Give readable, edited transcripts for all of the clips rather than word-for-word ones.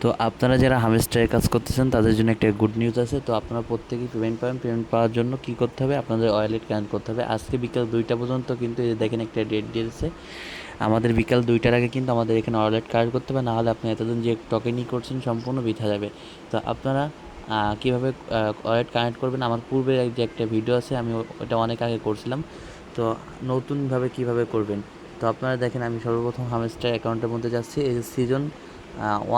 তো আপনারা যারা হামেস্টারের কাজ করতেছেন তাদের জন্য একটা গুড নিউজ আছে। তো আপনারা প্রত্যেকেই পেমেন্ট পাবেন। পেমেন্ট পাওয়ার জন্য কী করতে হবে, আপনাদের ওয়ালেট কানেক্ট করতে হবে। আজকে বিকাল 2টা পর্যন্ত কিন্তু এই দেখেন একটা ডেট দিয়েছে, আমাদের বিকাল 2টার আগে কিন্তু আমাদের এখানে ওয়ালেট কানেক্ট করতে হবে, না হলে আপনি এতদিন যে টোকেনই করছেন সম্পূর্ণ বৃথা যাবে। তো আপনারা কীভাবে ওয়ালেট কানেক্ট করবেন, আমার পূর্বে যে একটা ভিডিও আছে, আমি ওটা অনেক আগে করছিলাম। তো নতুনভাবে কীভাবে করবেন, তো আপনারা দেখেন আমি সর্বপ্রথম হামেস্টার অ্যাকাউন্টের মধ্যে যাচ্ছি। এই যে সিজন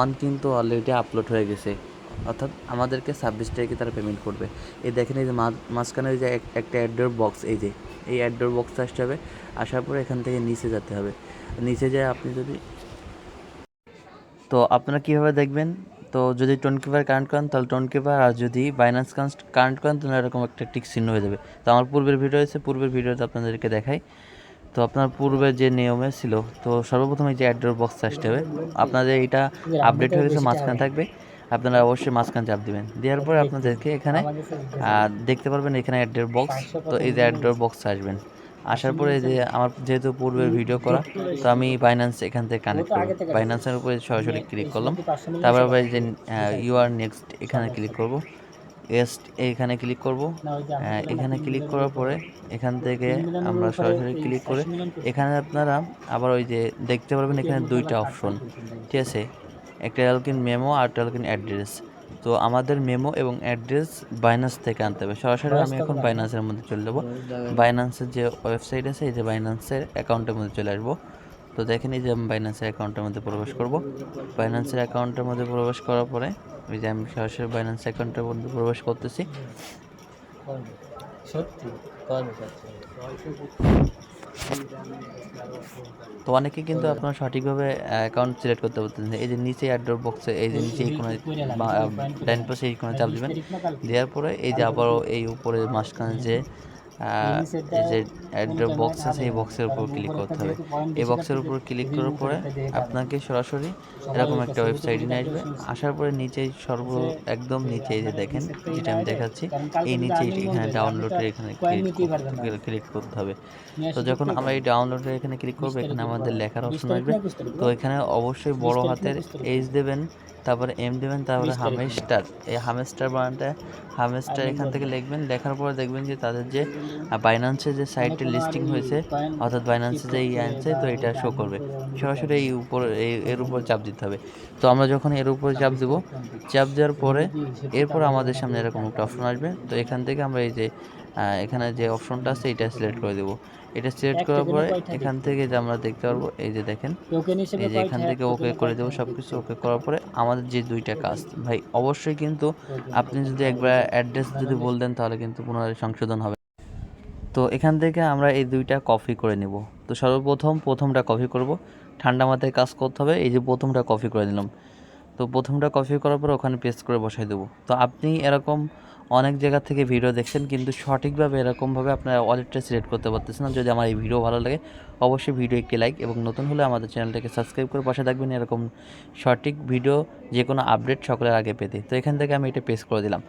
1 কিন্তু অলরেডি আপলোড হয়ে গেছে, অর্থাৎ আমাদেরকে 26 তারিখে তারা পেমেন্ট করবে। এই দেখেন এই যে মাঝখানে যে একটা অ্যাড্রোর বক্স, এই যে এই অ্যাড্রোর বক্স আসতে হবে। আসার পরে এখান থেকে নিচে যেতে হবে। নিচে যায় আপনি যদি, তো আপনারা কীভাবে দেখবেন, তো যদি টোনকিপার কানেক্ট করেন তাহলে টোনকিপার, আর যদি বাইন্যান্স কানেক্ট করেন তাহলে এরকম একটা টিক চিহ্ন হয়ে যাবে। তো আমার পূর্বের ভিডিও আছে, পূর্বের ভিডিওতে আপনাদেরকে দেখাই। তো আপনার পূর্বে যে নিয়মে ছিল, তো সর্বপ্রথম এই যে অ্যাড্রোর বক্স আসতে হবে। আপনাদের এটা আপডেট হয়ে গেছে, মাঝখানে থাকবে, আপনারা অবশ্যই মাঝখানে চাপ দিবেন। দেওয়ার পরে আপনাদেরকে এখানে দেখতে পারবেন এখানে অ্যাড্রোর বক্স। তো এই যে অ্যাড্রোর বক্স আসবেন, আসার পরে যে আমার যেহেতু পূর্বের ভিডিও করা, তো আমি বাইন্যান্স এখান থেকে কানেক্ট করব। বাইন্যান্সের উপরে সরাসরি ক্লিক করলাম, তারপর আবার যে ইউ আর নেক্সট এখানে ক্লিক করব, এইখানে ক্লিক করব। এখানে ক্লিক করার পরে এখান থেকে আমরা সরাসরি ক্লিক করে এখানে আপনারা আবার ওই যে দেখতে পারবেন এখানে 2টা অপশন, ঠিক আছে, একটা অ্যালকিন মেমো আর একটা অ্যালকিন অ্যাড্রেস। তো আমাদের মেমো এবং অ্যাড্রেস বাইন্যান্স থেকে আনতে হবে। সরাসরি আমি এখন বাইন্যান্সের মধ্যে চলে যাবো। বাইন্যান্সের যে ওয়েবসাইট আছে, এই যে বাইন্যান্সের অ্যাকাউন্টের মধ্যে চলে আসবো। তো দেখেন এই যে আমি বাইন্যান্সের অ্যাকাউন্টের মধ্যে প্রবেশ করব। বাইন্যান্সের অ্যাকাউন্টের মধ্যে প্রবেশ করার পরে ওই যে আমি সরাসরি বাইন্যান্স অ্যাকাউন্টের মধ্যে প্রবেশ করতেছি। তো অনেকে কিন্তু আপনারা সঠিকভাবে অ্যাকাউন্ট সিলেক্ট করতে পারতেছেন। এই যে নিচে অ্যাড্রপ বক্সে এই যে নিচে এই কোণে ডাইন পাশে এই কোণে চাপ দিবেন। দেওয়ার পরে এই যে আবারও এই উপরে মাঝখানে যে এই যে অ্যাড্রপ বক্স আছে, এই বক্সের উপর ক্লিক করতে হবে। এই বক্সের উপর ক্লিক করার পরে আপনাকে সরাসরি এরকম একটা ওয়েবসাইটে নিয়ে আসবে। আসার পরে নিচেই একদম নিচে এই যে দেখেন, যেটা আমি দেখাচ্ছি, এই নিচে এখানে ডাউনলোডের এখানে ক্লিক করতে হবে। তো যখন আমরা এই ডাউনলোডের এখানে ক্লিক করবো, এখানে আমাদের লেখার অপশন আসবে। তো এখানে অবশ্যই বড় হাতের এইচ দেবেন, তারপরে এম দেবেন, তারপরে হামেস্টার, এই হামেস্টার বানানটা হামেস্টার এখান থেকে লিখবেন। লেখার পরে দেখবেন যে তাদের যে বাইন্যান্সে যে সাইটে লিস্টিং হয়েছে, অর্থাৎ বাইন্যান্সে যে আনছে, তো এটা শো করবে। সরাসরি এই উপর এর উপর চাপ দিতে হবে। তো আমরা যখন এর উপর চাপ দেবো, চাপ দেওয়ার পরে এরপর আমাদের সামনে এরকম একটা অপশন আসবে। তো এখান থেকে আমরা এই যে এখানে যে অপশনটা আছে এটা সিলেক্ট করে দেবো। এটা সিলেক্ট করার পরে এখান থেকে যে আমরা দেখতে পারবো, এই যে দেখেন, এই যে এখান থেকে ওকে করে দেবো। সব কিছু ওকে করার পরে আমাদের যে 2টা কাজ, ভাই অবশ্যই কিন্তু আপনি যদি একবার অ্যাড্রেস যদি বলতেন তাহলে কিন্তু পুনরায় সংশোধন হবে। তো এখান থেকে আমরা এই 2টা কপি করে নেব। তো সর্বপ্রথম প্রথমটা কপি করব, ঠান্ডা মাথায় কাজ করতে হবে। এই যে প্রথমটা কপি করে নিলাম। তো প্রথমটা কপি করার পর ওখানে পেস্ট করে বসাই দেবো। তো আপনি এরকম অনেক জায়গা থেকে ভিডিও দেখছেন, কিন্তু সঠিকভাবে এরকমভাবে আপনার ওয়ালেটটা সিলেক্ট করতে পারতেছেন না। যদি আমার এই ভিডিও ভালো লাগে, অবশ্যই ভিডিও একটি লাইক, এবং নতুন হলে আমাদের চ্যানেলটাকে সাবস্ক্রাইব করে পাশে থাকবেন এরকম সঠিক ভিডিও, যে কোনো আপডেট সকলের আগে পেতে। তো এখান থেকে আমি এটা পেস্ট করে দিলাম।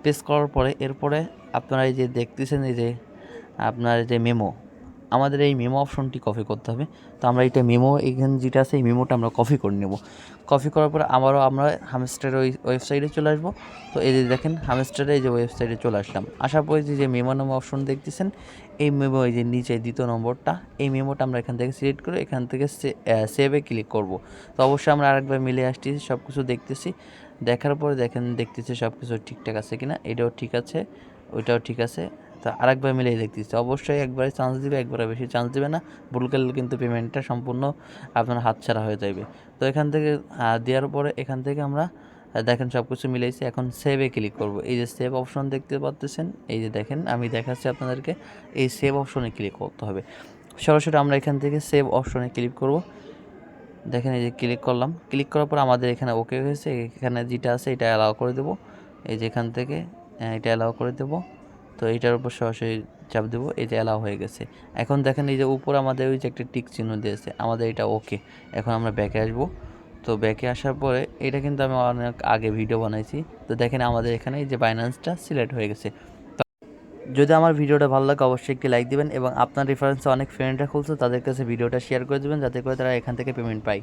পেস্ট করার পরে এরপরে আপনারা এই যে দেখতেছেন, এই যে আপনার যে মেমো, আমাদের এই মেমো অপশনটি কপি করতে হবে। তো আমরা এইটা মেমো এখানে যেটা আছে, এই মেমোটা আমরা কপি করে নেব। কপি করার পরে আবারও আমরা হামস্টারের ওই ওয়েবসাইটে চলে আসবো। তো এই যে দেখেন হামস্টারের এই যে ওয়েবসাইটে চলে আসলাম। আসার পরে যে মেমো নামে অপশন দেখতেছেন, এই মেমো এই যে নিচে 2য় নম্বরটা, এই মেমোটা আমরা এখান থেকে সিলেক্ট করে এখান থেকে সেভে ক্লিক করব। তো অবশ্যই আমরা আরেকবার মিলে আসছি, সব কিছু দেখতেছি। দেখার পরে দেখতেছি সব কিছু ঠিকঠাক আছে কিনা, এটাও ঠিক আছে, ওইটাও ঠিক আছে। তো আরেকবার মিলিয়ে দেখতেছি। অবশ্যই একবারে চান্স দিবে, একবারে বেশি চান্স দিবে না। ভুল করলে কিন্তু পেমেন্টটা সম্পূর্ণ আপনার হাতছাড়া হয়ে যাবে। তো এখান থেকে দেওয়ার পরে এখান থেকে আমরা দেখেন সব কিছু মিলাইছি। এখন সেভে ক্লিক করব। এই যে সেভ অপশন দেখতে পাচ্ছেন, এই যে দেখেন আমি দেখাচ্ছি আপনাদেরকে, এই সেভ অপশনে ক্লিক করতে হবে। সরাসরি আমরা এখান থেকে সেভ অপশনে ক্লিক করব। দেখেন এই যে ক্লিক করলাম। ক্লিক করার পর আমাদের এখানে ওকে হয়েছে। এখানে যেটা আছে এটা অ্যালাউ করে দেবো। এই যে এখান থেকে এটা অ্যালাউ করে দেবো। তো এইটার উপর সরাসরি চাপ দেবো, এই যে অ্যালাউ হয়ে গেছে। এখন দেখেন এই যে উপর আমাদের ওই যে একটা টিক চিহ্ন দিয়েছে, আমাদের এটা ওকে। এখন আমরা ব্যাকে আসবো। তো ব্যাকে আসার পরে এটা কিন্তু আমি অনেক আগে ভিডিও বানাইছি। তো দেখেন আমাদের এখানে এই যে বাইন্যান্সটা সিলেক্ট হয়ে গেছে। যদি আমার ভিডিওটা ভালো লাগে অবশ্যই একটি লাইক দিবেন, এবং আপনার রেফারেন্সে অনেক ফ্রেন্ডরা খুলছে তাদের কাছে ভিডিওটা শেয়ার করে দেবেন, যাতে করে তারা এখান থেকে পেমেন্ট পায়।